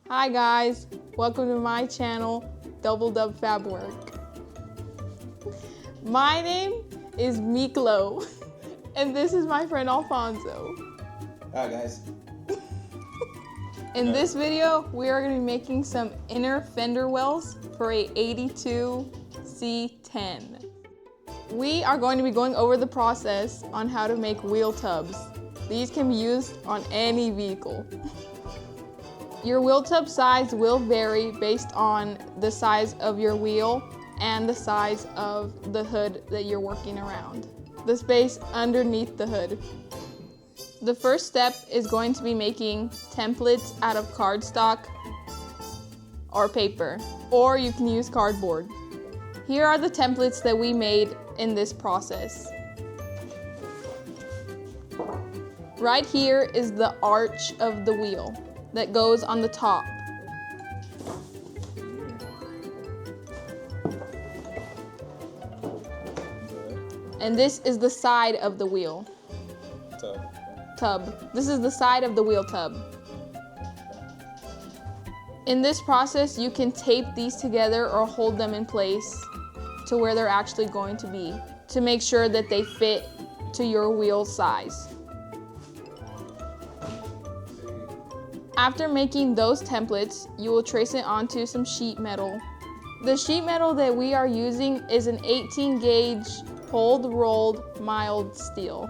Hi guys, welcome to my channel, Double Dub Fab Work. My name is Miklo, and this is my friend Alfonso. Hi guys. In this video, we are going to be making some inner fender wells for a 82 C10. We are going to be going over the process on how to make wheel tubs. These can be used on any vehicle. Your wheel tub size will vary based on the size of your wheel and the size of the hood that you're working around, the space underneath the hood. The first step is going to be making templates out of cardstock or paper, or you can use cardboard. Here are the templates that we made in this process. Right here is the arch of the wheel that goes on the top. And this is the side of the wheel tub. This is the side of the wheel tub. In this process, you can tape these together or hold them in place to where they're actually going to be, to make sure that they fit to your wheel size. After making those templates, you will trace it onto some sheet metal. The sheet metal that we are using is an 18 gauge cold rolled mild steel.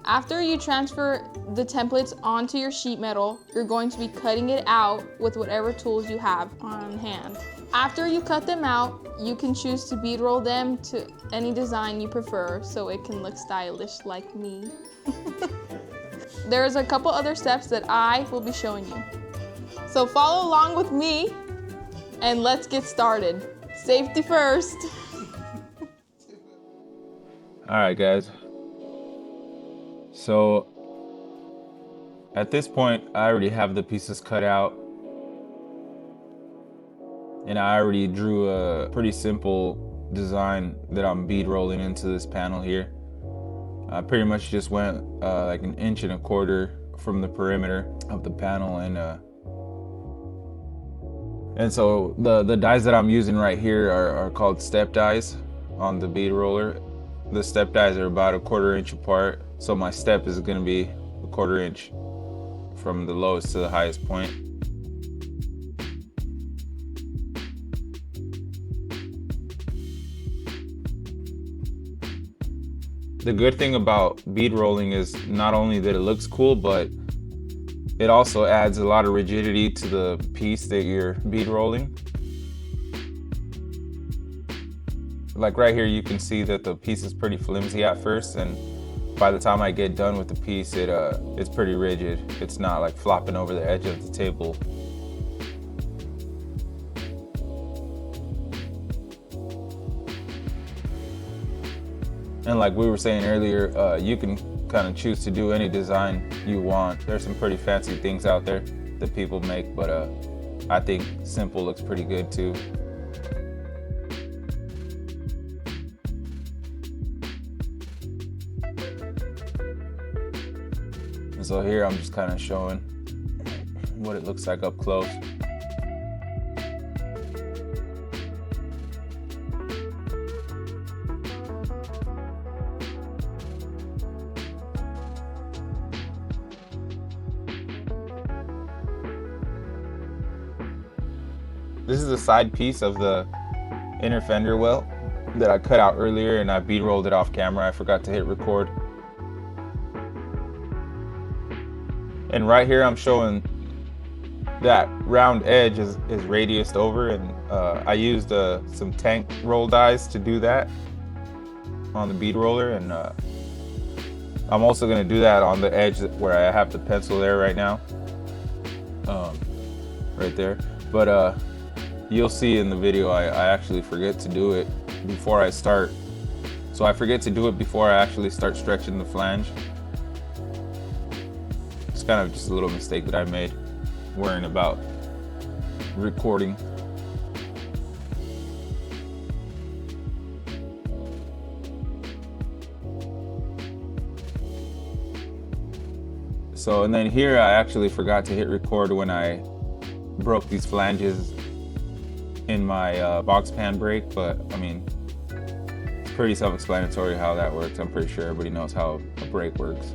After you transfer the templates onto your sheet metal, you're going to be cutting it out with whatever tools you have on hand. After you cut them out, you can choose to bead roll them to any design you prefer so it can look stylish like me. There's a couple other steps that I will be showing you. So follow along with me and let's get started. Safety first. All right, guys. So at this point, I already have the pieces cut out. And I already drew a pretty simple design that I'm bead rolling into this panel here. I pretty much just went like 1.25 inches from the perimeter of the panel, and so the dies that I'm using right here are called step dies on the bead roller. The step dies are about 1/4 inch apart, so my step is going to be 1/4 inch from the lowest to the highest point. The good thing about bead rolling is not only that it looks cool, but it also adds a lot of rigidity to the piece that you're bead rolling. Like right here, you can see that the piece is pretty flimsy at first, and by the time I get done with the piece, it's pretty rigid. It's not like flopping over the edge of the table. And like we were saying earlier, you can kind of choose to do any design you want. There's some pretty fancy things out there that people make, but I think simple looks pretty good too. And so here I'm just kind of showing what it looks like up close. This is a side piece of the inner fender well that I cut out earlier, and I bead rolled it off camera. I forgot to hit record. And right here I'm showing that round edge is radiused over, and I used some tank roll dies to do that on the bead roller, and I'm also going to do that on the edge where I have the pencil there right now, right there. But you'll see in the video I actually forget to do it before I start. So I forget to do it before I actually start stretching the flange. It's kind of just a little mistake that I made worrying about recording. So, and then here I actually forgot to hit record when I broke these flanges in my box pan brake, but I mean, it's pretty self-explanatory how that works. I'm pretty sure everybody knows how a brake works.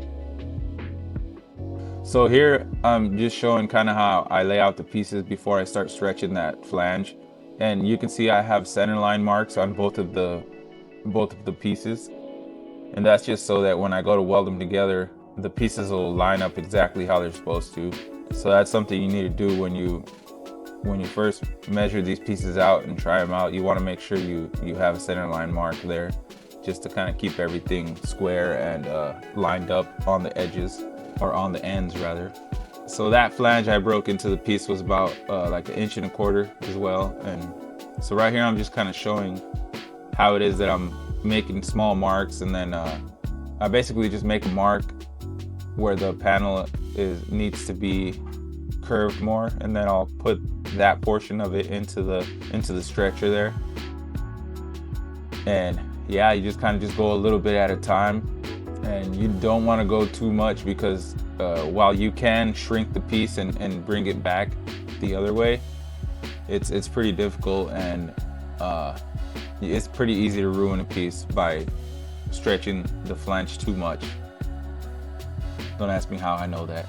So here I'm just showing kind of how I lay out the pieces before I start stretching that flange, and you can see I have center line marks on both of the pieces, and that's just so that when I go to weld them together, the pieces will line up exactly how they're supposed to. So that's something you need to do when you first measure these pieces out and try them out. You want to make sure you have a center line mark there, just to kind of keep everything square and lined up on the edges, or on the ends rather. So that flange I broke into the piece was about like 1.25 inches as well. And so right here I'm just kind of showing how it is that I'm making small marks, and then I basically just make a mark where the panel needs to be curved more, and then I'll put that portion of it into the stretcher there. And yeah, you just kind of go a little bit at a time, and you don't want to go too much, because while you can shrink the piece and bring it back the other way, it's pretty difficult, and it's pretty easy to ruin a piece by stretching the flange too much. Don't ask me how I know that.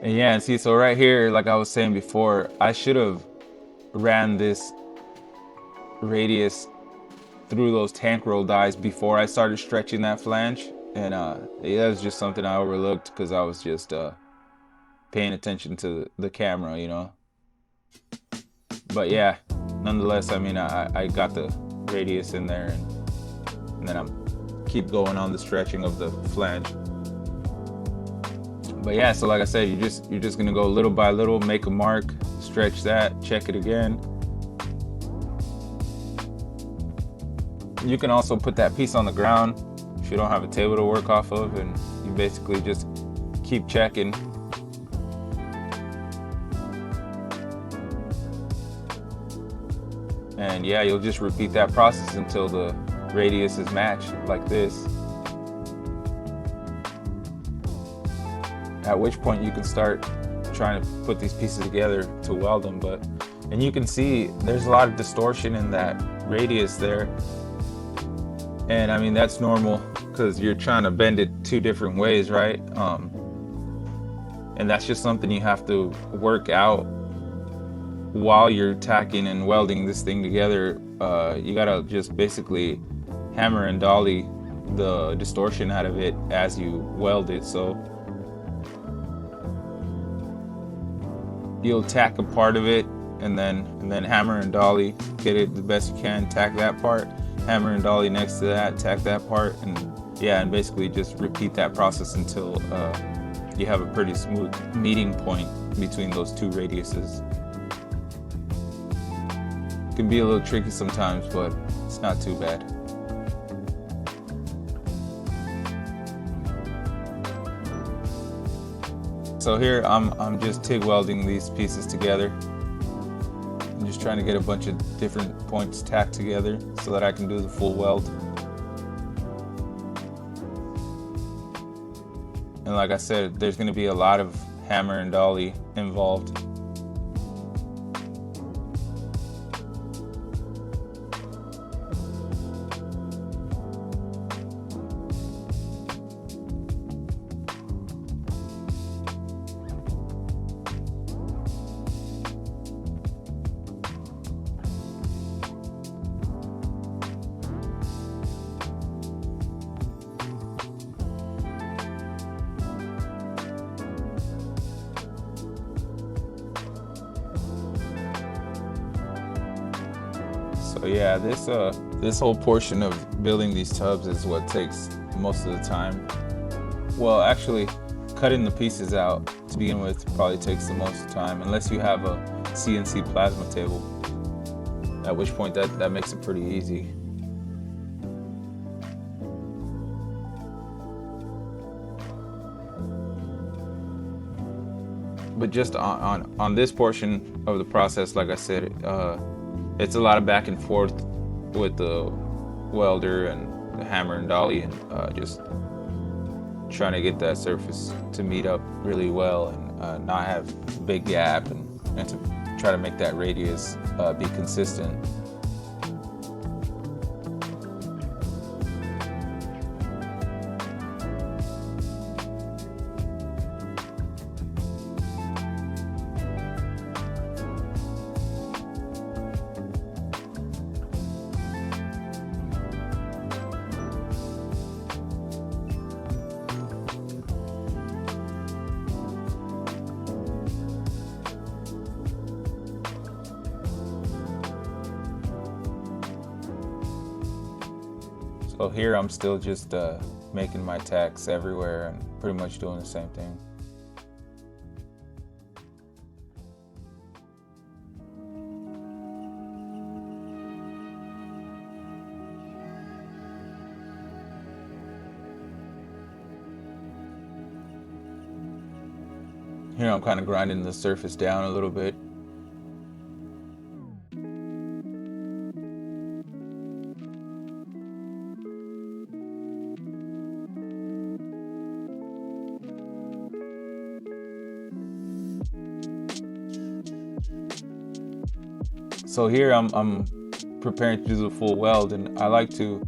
And yeah, and see, so right here, like I was saying before, I should have ran this radius through those tank roll dies before I started stretching that flange. And yeah, that was just something I overlooked because I was just paying attention to the camera, you know. But yeah, nonetheless, I mean, I got the radius in there, and then I'm keep going on the stretching of the flange. But yeah, so like I said, you're just gonna go little by little, make a mark, stretch that, check it again. You can also put that piece on the ground if you don't have a table to work off of, and you basically just keep checking. And yeah, you'll just repeat that process until the radius is matched like this. At which point you can start trying to put these pieces together to weld them. And you can see there's a lot of distortion in that radius there. And I mean, that's normal because you're trying to bend it two different ways, right? And that's just something you have to work out while you're tacking and welding this thing together. You gotta just basically hammer and dolly the distortion out of it as you weld it. So you'll tack a part of it and then hammer and dolly, get it the best you can, tack that part, hammer and dolly next to that, tack that part, and yeah, and basically just repeat that process until you have a pretty smooth meeting point between those two radiuses. It can be a little tricky sometimes, but it's not too bad. So here I'm just TIG welding these pieces together. I'm just trying to get a bunch of different points tacked together so that I can do the full weld. And like I said, there's going to be a lot of hammer and dolly involved. So yeah, this whole portion of building these tubs is what takes most of the time. Well, actually, cutting the pieces out to begin with probably takes the most time, unless you have a CNC plasma table. At which point that makes it pretty easy. But just on this portion of the process, like I said, it's a lot of back and forth with the welder and the hammer and dolly, and just trying to get that surface to meet up really well and not have a big gap, and to try to make that radius be consistent. So here I'm still just making my tacks everywhere and pretty much doing the same thing. Here I'm kind of grinding the surface down a little bit. So here I'm preparing to do the full weld, and I like to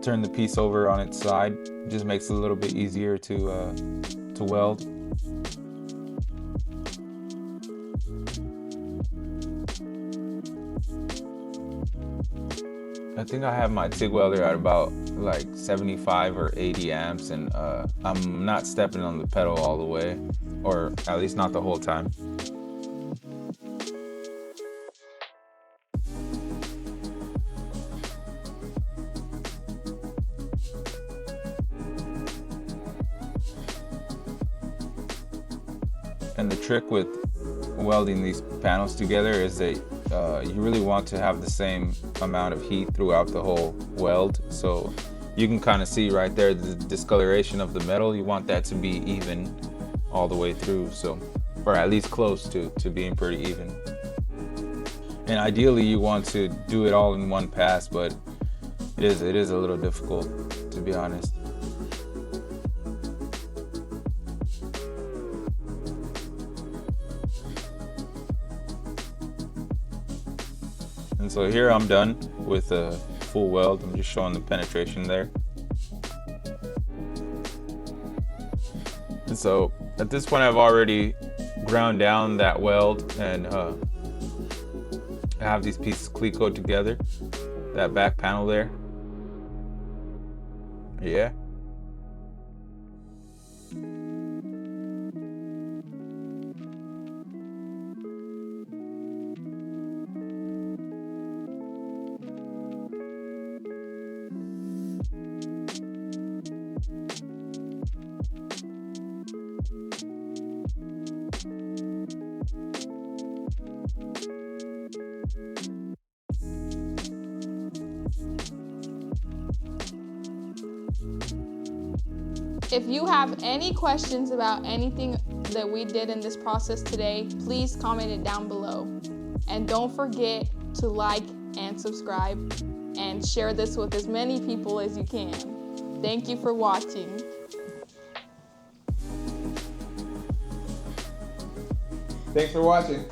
turn the piece over on its side. It just makes it a little bit easier to weld. I think I have my TIG welder at about like 75 or 80 amps, and I'm not stepping on the pedal all the way, or at least not the whole time. And the trick with welding these panels together is that you really want to have the same amount of heat throughout the whole weld. So you can kind of see right there the discoloration of the metal. You want that to be even all the way through, so, or at least close to being pretty even. And ideally you want to do it all in one pass, but it is a little difficult, to be honest. And so here I'm done with a full weld. I'm just showing the penetration there. And so at this point I've already ground down that weld, and I have these pieces cleat-coat together, that back panel there. Yeah. If you have any questions about anything that we did in this process today, please comment it down below. And don't forget to like and subscribe and share this with as many people as you can. Thank you for watching. Thanks for watching.